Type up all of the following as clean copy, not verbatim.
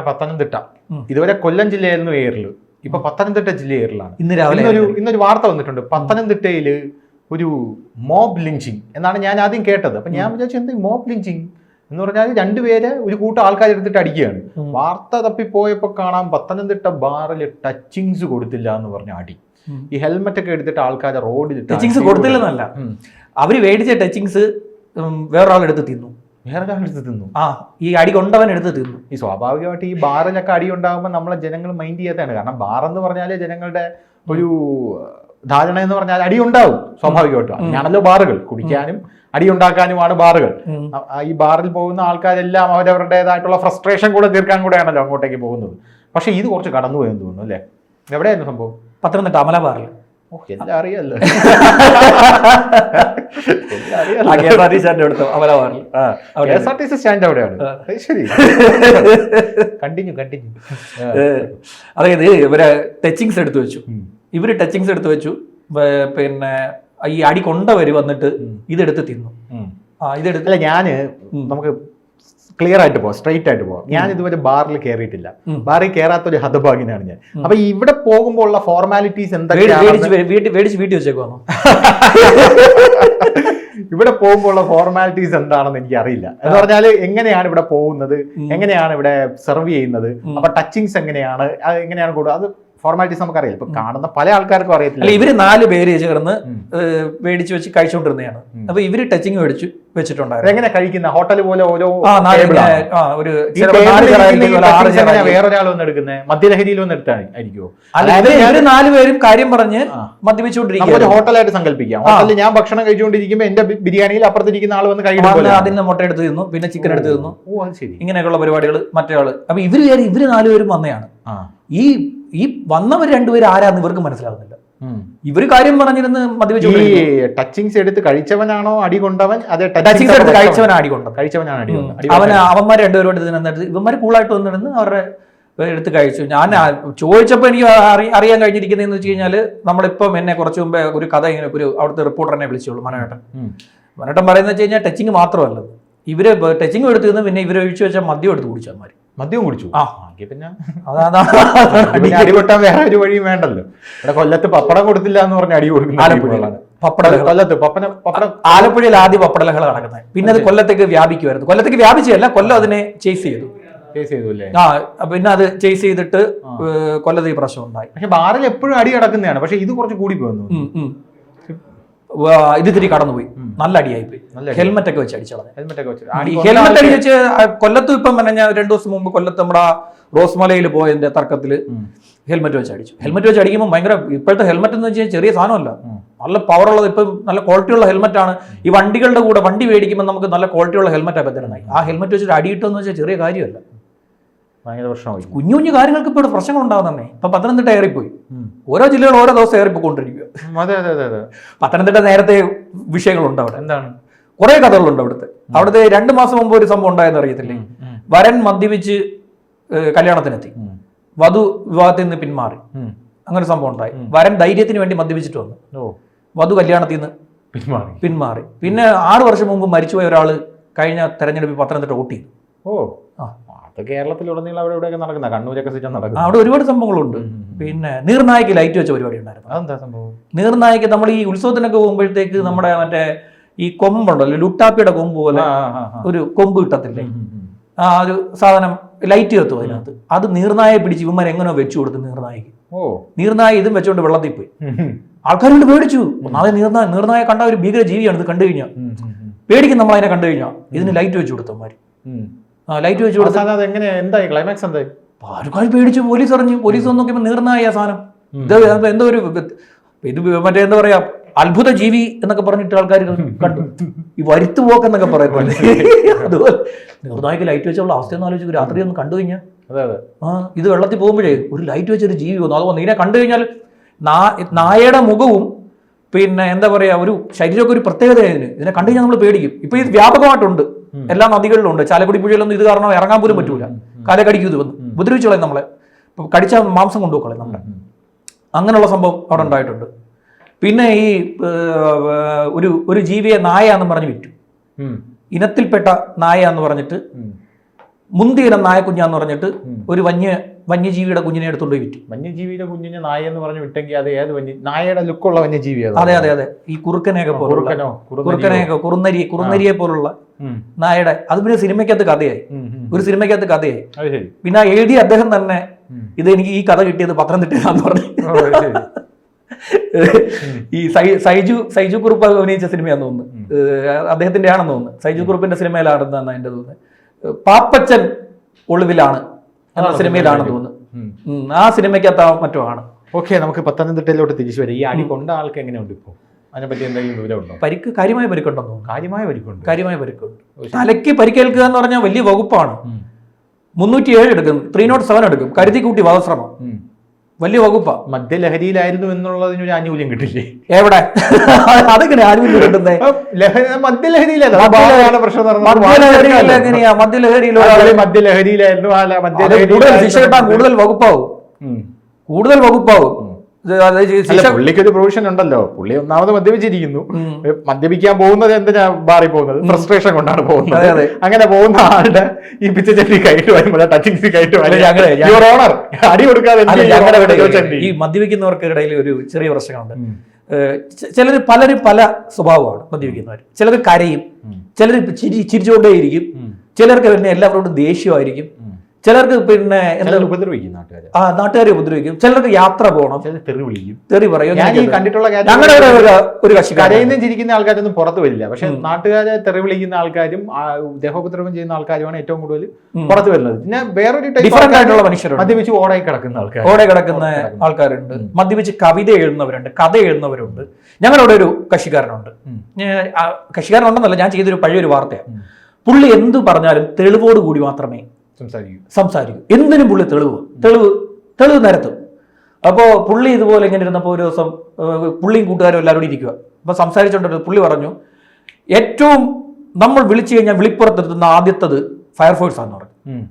പത്തനംതിട്ട ഇതുവരെ കൊല്ലം ജില്ലയായിരുന്നു എയറിൽ, ഇപ്പൊ പത്തനംതിട്ട ജില്ല എയറിലാണ്. ഇന്നൊരു വാർത്ത വന്നിട്ടുണ്ട്. പത്തനംതിട്ടയിൽ ഒരു മോബ് ലിഞ്ചിങ് എന്നാണ് ഞാൻ ആദ്യം കേട്ടത്. അപ്പൊ ഞാൻ വിചാരിച്ചു എന്ത് മോബ് ലിഞ്ചിങ് എന്ന് പറഞ്ഞാൽ രണ്ടുപേരെ ഒരു കൂട്ടം ആൾക്കാർ എടുത്തിട്ട് അടിക്കുകയാണ്. വാർത്ത തപ്പിപ്പോയപ്പോ കാണാം പത്തനംതിട്ട ബാറിൽ ടച്ചിങ്സ് കൊടുത്തില്ല എന്ന് പറഞ്ഞ അടി. ഈ ഹെൽമെറ്റ് ഒക്കെ എടുത്തിട്ട് ആൾക്കാരെ റോഡിൽ ടച്ചിങ്സ് കൊടുത്തില്ലെന്നല്ല, അവര് മേടിച്ച ടച്ചിങ്സ് വേറൊരാളെടുത്ത് തിന്നു. വേറൊരാളെടുത്ത് തിന്നു. ഈ അടി കൊണ്ടവൻ എടുത്ത് തിന്നു. ഈ സ്വാഭാവികമായിട്ട് ഈ ബാറിലൊക്കെ അടി ഉണ്ടാകുമ്പോൾ നമ്മളെ ജനങ്ങൾ മൈൻഡ് ചെയ്യാത്തതാണ്. കാരണം ബാർ എന്ന് പറഞ്ഞാല് ജനങ്ങളുടെ ഒരു ധാരണ എന്ന് പറഞ്ഞാൽ അടി ഉണ്ടാവും സ്വാഭാവികമായിട്ടും. അങ്ങനെയാണല്ലോ ബാറുകൾ, കുടിക്കാനും അടി ഉണ്ടാക്കാനുമാണ് ബാറുകൾ. ഈ ബാറിൽ പോകുന്ന ആൾക്കാരെല്ലാം അവരവരുടേതായിട്ടുള്ള ഫ്രസ്ട്രേഷൻ കൂടെ തീർക്കാൻ കൂടെയാണല്ലോ അങ്ങോട്ടേക്ക് പോകുന്നത്. പക്ഷെ ഇത് കുറച്ച് കടന്നു പോയെന്ന് തോന്നുന്നു അല്ലേ? എവിടെയായിരുന്നു സംഭവം? പത്തനംതിട്ട അമല ബാറിൽ. എല്ലാം അറിയാലോ. സ്റ്റാൻഡ് അവിടെയാണ്. ശരി, കണ്ടിന്യൂ. അതായത് ഇവര് ടച്ചിങ്സ് എടുത്തു വെച്ചു. പിന്നെ ഈ അടി കൊണ്ടവര് വന്നിട്ട് ഇതെടുത്ത് തിന്നു. ഇതെടുത്തില്ല. നമുക്ക് ക്ലിയർ ആയിട്ട് പോവാം, സ്ട്രെയിറ്റ് ആയിട്ട് പോവാം. ഞാൻ ഇതുവരെ ബാറിൽ കയറിയിട്ടില്ല. ബാറിൽ കയറാത്ത ഒരു ഹതഭാഗ്യനാണ് ഞാൻ. അപ്പൊ ഇവിടെ പോകുമ്പോൾ ഉള്ള ഫോർമാലിറ്റീസ് എന്തൊക്കെയാണ്? ഇവിടെ പോകുമ്പോൾ ഉള്ള ഫോർമാലിറ്റീസ് എന്താണെന്ന് എനിക്ക് അറിയില്ല. എന്ന് പറഞ്ഞാൽ എങ്ങനെയാണ് ഇവിടെ പോകുന്നത്, എങ്ങനെയാണ് ഇവിടെ സെർവ് ചെയ്യുന്നത്, അപ്പൊ ടച്ചിങ്സ് എങ്ങനെയാണ്, അത് എങ്ങനെയാണ് കൂടുക, അത് ഫോർമാലിറ്റീസ് നമുക്കറിയില്ല. ഇപ്പൊ കാണുന്ന പല ആൾക്കാർക്കും അറിയത്തില്ല. ഇവര് 4 പേര് കിടന്ന് മേടിച്ച് വെച്ച് കഴിച്ചുകൊണ്ടിരുന്നതാണ്. അപ്പൊ ഇവര് ടച്ചിങ് വെച്ചിട്ടുണ്ടായിരുന്നു. എങ്ങനെ കഴിക്കുന്ന ഹോട്ടൽ പോലെ ഓരോ വേറൊരാൾ വന്ന് എടുക്കുന്നത് മദ്യലഹരിയിൽ വന്ന് എടുത്തായിരിക്കുമോ? ഇവര് 4 പേരും കാര്യം പറഞ്ഞ് മദ്യപിച്ചുകൊണ്ടിരിക്കും. ഒരു ഹോട്ടലായിട്ട് സങ്കല്പിക്കാം. ഹോട്ടലിൽ ഞാൻ ഭക്ഷണം കഴിച്ചുകൊണ്ടിരിക്കുമ്പോൾ എന്റെ ബിരിയാണിയിൽ അപ്പുറത്തിരിക്കുന്ന ആൾ വന്ന് കഴിക്കുമ്പോൾ അതിന് മുട്ട എടുത്ത് തിന്നു, പിന്നെ ചിക്കൻ എടുത്ത് തിന്നു. ഇങ്ങനെയൊക്കെയുള്ള പരിപാടികൾ മറ്റേ ആള്. അപ്പൊ ഇവര് 4 പേരും വന്നതാണ്. ഈ വന്നവർ 2 പേര് ആരാന്ന് ഇവർക്ക് മനസ്സിലാകുന്നില്ല. ഇവര് കാര്യം പറഞ്ഞിരുന്ന് മദ്യപിച്ചു. ടച്ചിങ്സ് എടുത്ത് കഴിച്ചവനാണോ അടി കൊണ്ടവൻ? അതെ, ടച്ചിങ്സ് എടുത്ത് കഴിച്ചവനാണ് അടി കൊണ്ടത്. അവന്മാർ 2 പേരോട് ഇതിനെന്നിട്ട് ഇവന്മാർ കൂളായിട്ട് വന്നിരുന്ന് അവരുടെ എടുത്ത് കഴിച്ചു. ഞാൻ ചോദിച്ചപ്പോൾ എനിക്ക് അറിയാൻ കഴിഞ്ഞിരിക്കുന്നതെന്ന് വെച്ച് കഴിഞ്ഞാൽ, നമ്മളിപ്പം എന്നെ കുറച്ച് മുമ്പേ ഒരു കഥ ഇങ്ങനെ അവിടുത്തെ റിപ്പോർട്ടറിനെ വിളിച്ചോളൂ, മനോട്ടൻ പറയുന്നത് വെച്ച് കഴിഞ്ഞാൽ ടച്ചിങ് മാത്രമല്ല, ഇവര് ടച്ചിങ് എടുത്തിരുന്നു, പിന്നെ ഇവര് ഒഴിച്ചു വെച്ച മദ്യം എടുത്ത് കുടിച്ചു. അവന്മാർ മദ്യവും കുടിച്ചു. പിന്നെ അടിപൊട്ടാൻ വേറെ ഒരു വഴിയും വേണ്ടല്ലോ. ഇവിടെ കൊല്ലത്ത് പപ്പടം കൊടുത്തില്ല എന്ന് പറഞ്ഞ അടി കൊടുക്കുന്ന ആലപ്പുഴയിൽ ആദ്യം പപ്പടലഹള നടക്കുന്നത്. പിന്നെ അത് കൊല്ലത്തേക്ക് വ്യാപിക്കുമായിരുന്നു. കൊല്ലത്തേക്ക് വ്യാപിച്ചല്ല, കൊല്ലം അതിനെ ചേസ് ചെയ്തു. പിന്നെ അത് ചേസ് ചെയ്തിട്ട് കൊല്ലത്ത് ഈ പ്രശ്നം ഉണ്ടായി. പക്ഷെ ബാറിൽ എപ്പോഴും അടി കിടക്കുന്നതാണ്. പക്ഷെ ഇത് കുറച്ച് കൂടി പോകുന്നു. ഇത് ഇത്തിരി കടന്നുപോയി, നല്ല അടിയായിപ്പോയി. ഹെൽമെറ്റ് ഒക്കെ വെച്ച് അടിച്ചത്. ഹെൽമെറ്റ് അടിച്ച് കൊല്ലത്തും ഇപ്പം പറഞ്ഞ 2 ദിവസം മുമ്പ് കൊല്ലത്ത് നമ്മുടെ റോസ്മലയിൽ പോയതിന്റെ തർക്കത്തില് ഹെൽമെറ്റ് വെച്ച് അടിച്ചു. ഹെൽമെറ്റ് വെച്ച് അടിക്കുമ്പോൾ ഭയങ്കര, ഇപ്പോഴത്തെ ഹെൽമെറ്റ് എന്ന് വെച്ചാൽ ചെറിയ സാധനമല്ല, നല്ല പവർ ഉള്ളത്. ഇപ്പം നല്ല ക്വാളിറ്റി ഉള്ള ഹെൽമെറ്റ് ആണ്. ഈ വണ്ടികളുടെ കൂടെ വണ്ടി മേടിക്കുമ്പോൾ നമുക്ക് നല്ല ക്വാളിറ്റി ഉള്ള ഹെൽമെറ്റ് ഒക്കെ തരുന്നതായി. ആ ഹെൽമെറ്റ് വെച്ചിട്ട് അടിയിട്ടെന്ന് വെച്ചാൽ ചെറിയ കാര്യമല്ല, ഭയങ്കര പ്രശ്നമായി. കുഞ്ഞു കുഞ്ഞു കാര്യങ്ങൾക്ക് ഇപ്പോൾ പ്രശ്നങ്ങൾ ഉണ്ടാകുന്നേ. ഇപ്പൊ പത്തനംതിട്ട ഏറിപ്പോയി. ഓരോ ജില്ലകൾ ഓരോ ദിവസം ഏറിപ്പോയിക്കൊണ്ടിരിക്കുക. പത്തനംതിട്ട നേരത്തെ വിഷയങ്ങളുണ്ട് അവിടെ. എന്താണ്? കുറെ കഥകളുണ്ട് അവിടുത്തെ 2 മാസം മുമ്പ് ഒരു സംഭവം ഉണ്ടായെന്ന് അറിയത്തില്ലേ? വരൻ മദ്യപിച്ച് കല്യാണത്തിനെത്തി, വധു വിവാഹത്തിൽ നിന്ന് പിന്മാറി. അങ്ങനെ സംഭവം ഉണ്ടായി. വരൻ ധൈര്യത്തിന് വേണ്ടി മദ്യപിച്ചിട്ട് വന്നു, വധു കല്യാണത്തിൽ നിന്ന് പിന്മാറി. പിന്നെ 6 വർഷം മുമ്പ് മരിച്ചുപോയ ഒരാള് കഴിഞ്ഞ തെരഞ്ഞെടുപ്പിൽ പത്തനംതിട്ട വോട്ട് ചെയ്തു. കേരളത്തിലുടനീളം അവിടെ ഇവിടെയൊക്കെ നടക്കുന്ന കണ്ണൂരൊക്കെ നടക്കുന്നത്. അവിടെ ഒരുപാട് സംഭവങ്ങളുണ്ട്. പിന്നെ നീർനായക്ക് ലൈറ്റ് വെച്ച പരിപാടി ഉണ്ടായിരുന്നു. അതെന്താ സംഭവം? നീർനായക്ക് നമ്മൾ ഈ ഉത്സവത്തിനൊക്കെ പോകുമ്പോഴത്തേക്ക് നമ്മുടെ മറ്റേ ഈ കൊമ്പുണ്ടല്ലോ, ലുട്ടാപ്പിയുടെ കൊമ്പ് പോലെ ഒരു കൊമ്പ് കിട്ടത്തില്ലേ, ആ ഒരു സാധനം ലൈറ്റ് കത്തും അതിനകത്ത്. അത് നീർനായെ പിടിച്ച് ഇവന്മാർ എങ്ങനെയോ വെച്ചു കൊടുത്തു നീർനായക്ക്. നീർനായ ഇതും വെച്ചോണ്ട് വെള്ളത്തിൽ പോയി. ആൾക്കാരോട് പേടിച്ചു. ഒന്നാമത് നീർനായ കണ്ട ഒരു ഭീകര ജീവിയാണ്. ഇത് കണ്ടു കഴിഞ്ഞാൽ പേടിക്കും നമ്മൾ അതിനെ കണ്ടു കഴിഞ്ഞാൽ. ഇതിന് ലൈറ്റ് വെച്ചു കൊടുത്തമാര്. ലൈറ്റ് വെച്ചു കൊടുത്താൽ എങ്ങനെ എന്തായി? ക്ലൈമാക്സ് എന്തായി? ആൾക്കാർ പേടിച്ചു. പോലീസ് അറിഞ്ഞു. പോലീസ് വന്ന് നോക്കിയപ്പോൾ നീർനായ സാധനം. എന്തോ ഒരു ഇത് മറ്റേ എന്താ പറയാ, അത്ഭുത ജീവി എന്നൊക്കെ പറഞ്ഞിട്ട് ആൾക്കാർ കണ്ടു. ഈ വരുത്തു പോക്കെന്നൊക്കെ പറയുന്നത്. അതുപോലെ നീർനായക്ക് ലൈറ്റ് വെച്ചുള്ള അവസ്ഥയൊന്നും ആലോചിച്ചു. രാത്രി ഒന്ന് കണ്ടു കഴിഞ്ഞാൽ ഇത് വെള്ളത്തിൽ പോകുമ്പോഴേ ഒരു ലൈറ്റ് വെച്ചൊരു ജീവി വന്നു. അതുകൊണ്ട് ഇതിനെ കണ്ടു കഴിഞ്ഞാൽ നായയുടെ മുഖവും പിന്നെ എന്താ പറയാ, ഒരു ശരീരമൊക്കെ ഒരു പ്രത്യേകതയായിരുന്നു. ഇതിനെ കണ്ടു കഴിഞ്ഞാൽ നമ്മൾ പേടിക്കും. ഇപ്പൊ ഇത് വ്യാപകമായിട്ടുണ്ട്, എല്ലാ നദികളിലും ഉണ്ട്. ചാലക്കുടി പുഴയിലൊന്നും ഇത് കാരണം ഇറങ്ങാൻ പോലും പറ്റൂല. കാലക്കടിക്കും ഇത് വന്ന് ഉപദ്രവിച്ചോളെ നമ്മളെ, കടിച്ച മാംസം കൊണ്ടുപോക്കളെ നമ്മളെ. അങ്ങനെയുള്ള സംഭവം അവിടെ ഉണ്ടായിട്ടുണ്ട്. പിന്നെ ഈ ഒരു ജീവിയെ നായ എന്ന് പറഞ്ഞ് വിറ്റു. ഇനത്തിൽപ്പെട്ട നായ എന്ന് പറഞ്ഞിട്ട് മുന്തിയിനം നായക്കുഞ്ഞാന്ന് പറഞ്ഞിട്ട് ഒരു വന്യജീവിയുടെ കുഞ്ഞിനെ എടുത്തുകൊണ്ട് വിറ്റു. വന്യജീവിയുടെ കുഞ്ഞിനെ നായ എന്ന് പറഞ്ഞ് വിട്ടെങ്കിൽ അത് ഏത് നായയുടെ ലുക്കുള്ള വന്യജീവി? അതെ ഈ കുറുക്കനെയൊക്കെ കുറുനരിയെ പോലുള്ള നായയുടെ, അത് പിന്നെ സിനിമയ്ക്കകത്ത് കഥയായി, ഒരു സിനിമയ്ക്കകത്ത് കഥയായി. പിന്നെ എഴുതിയ അദ്ദേഹം തന്നെ ഇത് എനിക്ക് ഈ കഥ കിട്ടിയത് പത്തനംതിട്ടയിലാന്ന് പറഞ്ഞു. ഈ സൈജു കുറുപ്പ് അഭിനയിച്ച സിനിമയാന്ന് തോന്നുന്നു, അദ്ദേഹത്തിന്റെ ആണെന്ന് തോന്നുന്നു. സൈജു കുറുപ്പിന്റെ സിനിമയിലാണെന്നാണ് എന്റെ തോന്നുന്നത്. പാപ്പച്ചൻ ഒളിവിലാണ് എന്ന സിനിമയിലാണെന്ന് തോന്നുന്നു. ആ സിനിമയ്ക്കകത്ത് മറ്റോ ആണ്. ഓക്കെ, നമുക്ക് പത്തനംതിട്ടയിലോട്ട് തിരിച്ചു വരാം. ഈ അടി കൊണ്ട ആൾക്ക് എങ്ങനെയുണ്ട് ഇപ്പോൾ? അതിനെപ്പറ്റി എന്തെങ്കിലും വിവരമുണ്ടോ? പരിക്ക് കാര്യമായ പരിക്കുണ്ടെന്ന് തോന്നുന്നു. കാര്യമായ പരിക്കുണ്ട്. തലയ്ക്ക് പരിക്കേൽക്കുക എന്ന് പറഞ്ഞാൽ വലിയ വകുപ്പാണ്. 307 എടുക്കും, 307 എടുക്കും, കരുതി കൂട്ടി വധശ്രമം, വലിയ വകുപ്പാ. മദ്യലഹരിയിലായിരുന്നു എന്നുള്ളതിനൊരു ആനുകൂല്യം കിട്ടില്ലേ? എവിടെ? അതെങ്ങനെ ആനുകൂല്യം കിട്ടുന്നേ? മദ്യലഹരിയിലായിരുന്നു ശിക്ഷ കിട്ടാൻ കൂടുതൽ വകുപ്പാവും. പുള്ളിക്കൊരു പ്രൊവിഷൻ ഉണ്ടല്ലോ. പുള്ളി ഒന്നാമത് മദ്യപിച്ചിരിക്കുന്നു. മദ്യപിക്കാൻ പോകുന്നത് എന്തിനാ ബാറിൽ പോകുന്നത്? ഫ്രസ്ട്രേഷൻ കൊണ്ടാണ് പോകുന്നത്. അങ്ങനെ പോകുന്ന ആളുടെ ഈ പിച്ചച്ചട്ടി കയറ്റ് വരുമ്പോൾ ടച്ചിങ് കയറ്റ് അടി കൊടുക്കാതെ ഈ മദ്യപിക്കുന്നവർക്കിടയിൽ ഒരു ചെറിയ പ്രശ്നമുണ്ട്. ചിലർ പല സ്വഭാവമാണ് മദ്യപിക്കുന്നവർ. ചിലർ കരയും, ചിലർ ചിരിച്ചുകൊണ്ടേയിരിക്കും, ചിലർക്ക് പിന്നെ എല്ലാവരോടും ദേഷ്യമായിരിക്കും, ചിലർക്ക് പിന്നെ ഉപദ്രവിക്കും, നാട്ടുകാരെ ഉപദ്രവിക്കും, ചിലർക്ക് യാത്ര പോകണം, തെറി പറയും. ഞങ്ങളുടെ ഒരു കക്ഷി കരയുന്നതും ചിരിക്കുന്ന ആൾക്കാരൊന്നും പുറത്തു വരില്ല. പക്ഷെ നാട്ടുകാരെ തെറി വിളിക്കുന്ന ആൾക്കാരും ദേഹോപദ്രവം ചെയ്യുന്ന ആൾക്കാരുമാണ് ഏറ്റവും കൂടുതൽ പുറത്തു വരുന്നത്. പിന്നെ വേറൊരു ഡിഫറന്റ് ആയിട്ടുള്ള മനുഷ്യരുണ്ട്. മദ്യപിച്ച് ഓടെ കിടക്കുന്ന ആൾക്കാരുണ്ട്, മദ്യപിച്ച് കവിത എഴുതുന്നവരുണ്ട്, കഥ എഴുതുന്നവരുണ്ട്. ഞങ്ങളുടെ ഒരു കക്ഷിക്കാരനുണ്ട്. കക്ഷിക്കാരനുണ്ടെന്നല്ല, ഞാൻ ചെയ്തൊരു പഴയൊരു വാർത്തയാണ്. പുള്ളി എന്ത് പറഞ്ഞാലും തെളിവോട് കൂടി മാത്രമേ സംസാരിക്കും. എന്തിനും പുള്ളി തെളിവ് നിരത്തും. അപ്പോൾ പുള്ളി ഇതുപോലെ ഇങ്ങനെ ഇരുന്നപ്പോൾ ഒരു ദിവസം പുള്ളിയും കൂട്ടുകാരും എല്ലാവരും ഇരിക്കുക. അപ്പോൾ സംസാരിച്ചുകൊണ്ട് പുള്ളി പറഞ്ഞു, ഏറ്റവും നമ്മൾ വിളിച്ചു കഴിഞ്ഞാൽ വിളിപ്പുറത്തെത്തുന്ന ആദ്യത്തത് ഫയർഫോഴ്സ് ആണെന്ന് പറഞ്ഞു.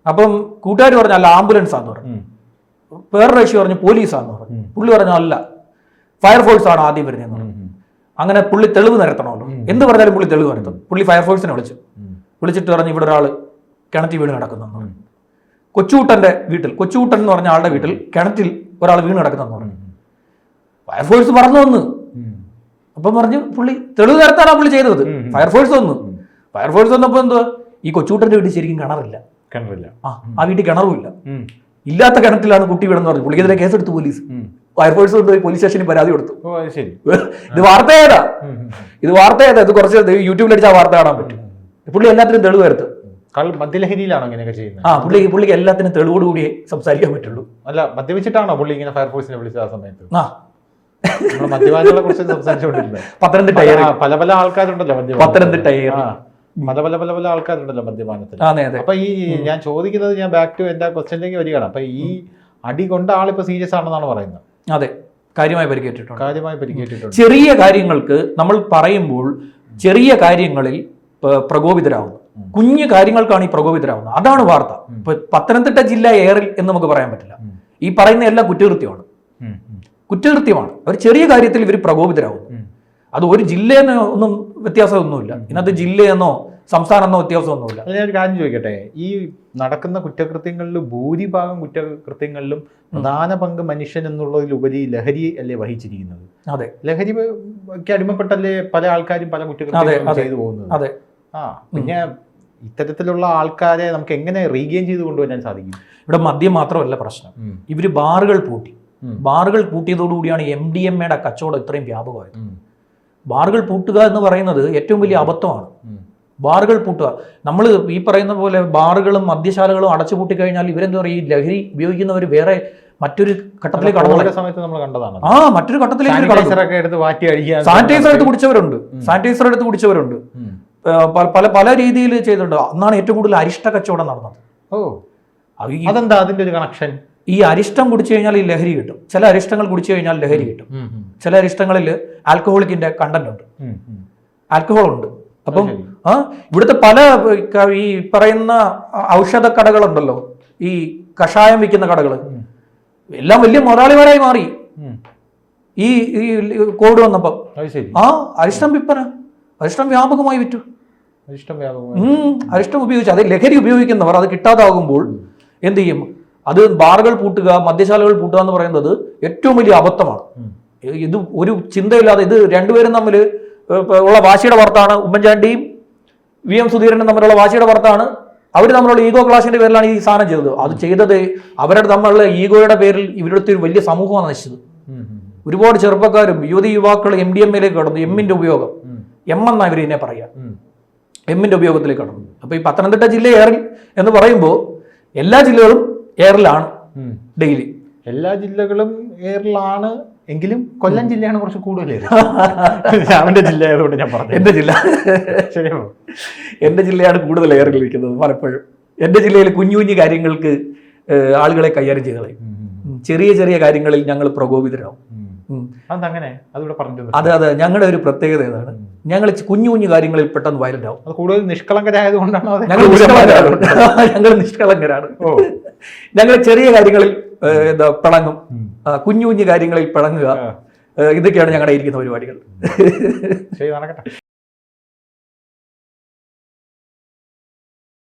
അപ്പം കൂട്ടുകാർ പറഞ്ഞു അല്ല ആംബുലൻസ് ആണെന്ന് പറഞ്ഞു. വേറൊരു കക്ഷി പറഞ്ഞു പോലീസാന്ന് പറഞ്ഞു. പുള്ളി പറഞ്ഞു അല്ല ഫയർഫോഴ്സ് ആണ് ആദ്യം വരുന്നതെന്ന് പറഞ്ഞു. അങ്ങനെ പുള്ളി തെളിവ് നിരത്തണമല്ലോ, എന്ത് പറഞ്ഞാലും പുള്ളി തെളിവ് നിരത്തും. പുള്ളി ഫയർഫോഴ്സിനെ വിളിച്ചിട്ട് പറഞ്ഞു ഇവിടെ ഒരാൾ കിണറ്റിൽ വീണ് കിടക്കുന്നു. കൊച്ചുകൂട്ടന്റെ വീട്ടിൽ, കൊച്ചുകൂട്ടൻ എന്ന് പറഞ്ഞ ആളുടെ വീട്ടിൽ കിണറ്റിൽ ഒരാൾ വീണ് കിടക്കുന്നെന്ന് പറഞ്ഞു. ഫയർഫോഴ്സ് പറഞ്ഞു വന്ന്. അപ്പം പറഞ്ഞു പുള്ളി തെളിവ് നിരത്താനാണ് പുള്ളി ചെയ്തത്. ഫയർഫോഴ്സ് വന്നപ്പോ എന്തുവാ, ഈ കൊച്ചുകൂട്ടന്റെ വീട്ടിൽ ശരിക്കും കിണറില്ല. ആ വീട്ടിൽ കിണറുമില്ല. ഇല്ലാത്ത കിണറ്റിലാണ് കുട്ടി വീണെന്ന് പറഞ്ഞു. പുള്ളിക്കെതിരെ കേസെടുത്തു പോലീസ്. ഫയർഫോഴ്സ് കൊണ്ടുപോയി പോലീസ് സ്റ്റേഷനിൽ പരാതി കൊടുത്തു. ഇത് വാർത്ത ഏതാ? ഇത് കുറച്ച് യൂട്യൂബിൽ അടിച്ചാൽ വാർത്ത കാണാൻ പറ്റും. പുള്ളി എല്ലാത്തിനും തെളിവ് വരുത്തും. മദ്യലഹരിയിലാണോ ഇങ്ങനെയൊക്കെ ചെയ്യുന്നത്? പുള്ളിക്ക് എല്ലാത്തിനും തെളിവോട് കൂടി സംസാരിക്കാൻ പറ്റുള്ളൂ. അല്ല, മദ്യപിച്ചിട്ടാണോ പുള്ളി ഇങ്ങനെ ഫയർഫോഴ്സിനെ വിളിച്ചത് ആ സമയത്ത്? മദ്യപാനികളെ കുറിച്ച് സംസാരിച്ചുകൊണ്ടിരുന്നത് പത്തനംതിട്ട പല ആൾക്കാരുണ്ടല്ലോ പത്തനംതിട്ട പല ആൾക്കാരുണ്ടല്ലോ മദ്യപാനത്തിൽ. അപ്പൊ ഈ ഞാൻ ചോദിക്കുന്നത്, ഞാൻ ബാക്ക് ടു എന്റെ ക്വസ്റ്റ്യനിലേക്ക് വരികയാണ്. അപ്പൊ ഈ അടി കൊണ്ട ആളിപ്പോ സീരിയസ് ആണെന്നാണ് പറയുന്നത്? അതെ, കാര്യമായി പരിക്കേറ്റിട്ടുണ്ട്. ചെറിയ കാര്യങ്ങൾക്ക് നമ്മൾ പറയുമ്പോൾ ചെറിയ കാര്യങ്ങളിൽ പ്രകോപിതരാകുന്നു, കുഞ്ഞു കാര്യങ്ങൾക്കാണ് ഈ പ്രകോപിതരാകുന്നത്. അതാണ് വാർത്ത. ഇപ്പൊ പത്തനംതിട്ട ജില്ല ഏറിൽ എന്ന് നമുക്ക് പറയാൻ പറ്റില്ല. ഈ പറയുന്ന എല്ലാം കുറ്റകൃത്യമാണ്. അവർ ചെറിയ കാര്യത്തിൽ ഇവർ പ്രകോപിതരാകുന്നു. അത് ഒരു ജില്ലയെന്നോ ഒന്നും വ്യത്യാസമൊന്നുമില്ല. ഇതിനകത്ത് ജില്ലയെന്നോ സംസ്ഥാനമെന്നോ വ്യത്യാസമൊന്നുമില്ല. ഞാനൊരു കാര്യം ചോദിക്കട്ടെ, ഈ നടക്കുന്ന കുറ്റകൃത്യങ്ങളിൽ ഭൂരിഭാഗം കുറ്റകൃത്യങ്ങളിലും പ്രധാന പങ്ക് മനുഷ്യൻ എന്നുള്ളതിലുപരി ലഹരി അല്ലേ വഹിച്ചിരിക്കുന്നത്? അതെ, ലഹരിക്ക് അടിമപ്പെട്ടല്ലേ പല ആൾക്കാരും പല കുറ്റകൃത്യങ്ങളും ചെയ്തു പോകുന്നത്. പിന്നെ ഇത്തരത്തിലുള്ള ആൾക്കാരെ നമുക്ക് എങ്ങനെ റീഗെയിൻ ചെയ്ത് കൊണ്ടുവരാൻ സാധിക്കും? ഇവിടെ മദ്യം മാത്രമല്ല പ്രശ്നം. ഇവര് ബാറുകൾ പൂട്ടിയതോടുകൂടിയാണ് MDMA കച്ചവടം ഇത്രയും വ്യാപകമായത്. ബാറുകൾ പൂട്ടുക എന്ന് പറയുന്നത് ഏറ്റവും വലിയ അബദ്ധമാണ്. ബാറുകൾ പൂട്ടുക, നമ്മൾ ഈ പറയുന്ന പോലെ ബാറുകളും മദ്യശാലകളും അടച്ചുപൂട്ടി കഴിഞ്ഞാൽ ഇവരെന്താ പറയുക, ഈ ലഹരി ഉപയോഗിക്കുന്നവർ വേറെ മറ്റൊരു ഘട്ടത്തിലേക്ക് കടന്നു. മറ്റൊരു കട്ടത്തിലേക്ക് സാനിറ്റൈസർ എടുത്ത് കുടിച്ചവരുണ്ട്. പല രീതിയിൽ ചെയ്തിട്ടുണ്ട്. അന്നാണ് ഏറ്റവും കൂടുതൽ അരിഷ്ട കച്ചവടം നടന്നത്. അതെന്താ അതിന്റെ ഒരു കണക്ഷൻ? ഈ അരിഷ്ടം കുടിച്ചു കഴിഞ്ഞാൽ ഈ ലഹരി കിട്ടും. ചില അരിഷ്ടങ്ങൾ കുടിച്ചു കഴിഞ്ഞാൽ ലഹരി കിട്ടും. ചില അരിഷ്ടങ്ങളിൽ ആൽക്കഹോളിക്കിന്റെ കണ്ടന്റ് ഉണ്ട്, ആൽക്കഹോൾ ഉണ്ട്. അപ്പം ഇവിടുത്തെ പല ഈ പറയുന്ന ഔഷധ കടകളുണ്ടല്ലോ, ഈ കഷായം വിൽക്കുന്ന കടകൾ എല്ലാം വലിയ മുതലാളിമാരായി മാറി ഈ കോവിഡ് വന്നപ്പം. അരിഷ്ടം വ്യാപകമായി വിറ്റു. അരിഷ്ടം വ്യാപകമായി. അരിഷ്ടം ഉപയോഗിച്ച് അത് ലഹരി ഉപയോഗിക്കുന്നവർ അത് കിട്ടാതാകുമ്പോൾ എന്ത് ചെയ്യും? അത് ബാറുകൾ പൂട്ടുക, മദ്യശാലകൾ പൂട്ടുക എന്ന് പറയുന്നത് ഏറ്റവും വലിയ അബദ്ധമാണ്. ഇത് ഒരു ചിന്തയില്ലാതെ ഇത് രണ്ടുപേരും തമ്മിൽ ഉള്ള വാശിയുടെ പുറത്താണ്. ഉമ്മൻചാണ്ടിയും VM സുധീരനും തമ്മിലുള്ള വാശിയുടെ പുറത്താണ്. അവർ തമ്മിലുള്ള ഈഗോ ക്ലാഷിന്റെ പേരിലാണ് ഈ സാധനം ചെയ്തത്. അത് ചെയ്തത് അവരുടെ തമ്മിലുള്ള ഈഗോയുടെ പേരിൽ ഇവിടുത്തെ ഒരു വലിയ സമൂഹമാണ് നശിച്ചത്. ഒരുപാട് ചെറുപ്പക്കാരും യുവാക്കൾ MDMA-യിലേക്ക് കടന്നു. എമ്മിന്റെ ഉപയോഗം, എന്നാ ഇവർ ഇതിനെ പറയുക, എമ്മിന്റെ ഉപയോഗത്തിലേക്ക് കടന്നു. അപ്പൊ ഈ പത്തനംതിട്ട ജില്ല എയറിൽ എന്ന് പറയുമ്പോൾ എല്ലാ ജില്ലകളും എയറിലാണ് ഡെയിലി. എല്ലാ ജില്ലകളും എയറിലാണ് എങ്കിലും കൊല്ലം ജില്ലയാണ് കുറച്ച് കൂടുതൽ. അവന്റെ ജില്ല ആയതുകൊണ്ട് ഞാൻ പറഞ്ഞു എന്റെ ജില്ല ശരിയോ, എന്റെ ജില്ലയാണ് കൂടുതൽ എയറിലിരിക്കുന്നത്. പലപ്പോഴും എന്റെ ജില്ലയിൽ കുഞ്ഞു കുഞ്ഞു കാര്യങ്ങൾക്ക് ആളുകളെ കൈകാര്യം ചെയ്ത് കളയും. ചെറിയ ചെറിയ കാര്യങ്ങളിൽ ഞങ്ങൾ പ്രകോപിതരാകും. അതങ്ങനെ അതിവിടെ പറഞ്ഞു. അതെ, ഞങ്ങളുടെ ഒരു പ്രത്യേകത ഏതാണ്? ഞങ്ങൾ കുഞ്ഞു കുഞ്ഞു കാര്യങ്ങളിൽ പെട്ടെന്ന് വയലന്റ് ആവും. അത് കൂടുതൽ നിഷ്കളങ്കരായത് കൊണ്ടാണോ? ഞങ്ങൾ നിഷ്കളങ്കരാണ്. ഞങ്ങൾ ചെറിയ കാര്യങ്ങളിൽ പിണങ്ങും, കുഞ്ഞു കുഞ്ഞു കാര്യങ്ങളിൽ പിണങ്ങുക, ഇതൊക്കെയാണ് ഞങ്ങളുടെ ഇരിക്കുന്ന പരിപാടികൾ. ശരി, നടക്കട്ടെ.